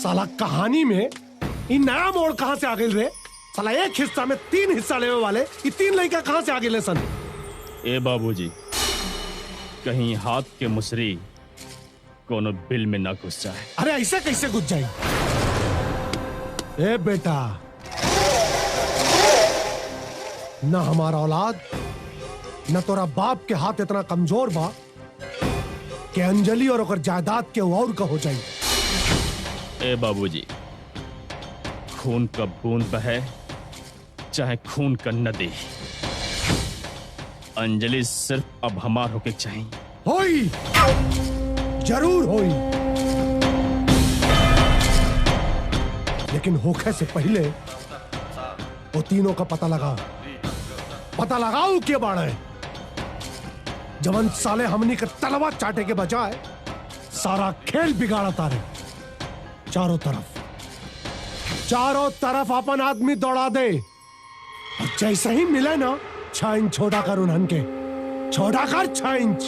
साला कहानी में ये नया मोड़ कहां से आ गई रे? साला एक हिस्सा में 3 हिस्सा लेने वाले ये 3 लड़का कहां से आ गए सन? ए बाबूजी, कहीं हाथ के मुसरी कोनो बिल में ना घुस जाए। अरे ऐसे कैसे घुस जाए? ए बेटा, ना हमारा औलाद न तोरा बाप के हाथ इतना कमजोर बा कि अंजलि और ओकर जायदाद के और का हो जाए। ए बाबूजी, खून का बूंद बहे चाहे खून का नदी, अंजलि सिर्फ अब हमार होके चाहिए। होई, जरूर होई, लेकिन होखे से पहले वो तीनों का पता लगाओ के बाड़े जवन साले हमनी के तलवा चाटे के बजाय सारा खेल बिगाड़ा तारे। चारों तरफ अपन आदमी दौड़ा दे और जैसे ही मिले ना 6 इंच छोटा कर उन्हन के, छोटा कर 6 इंच।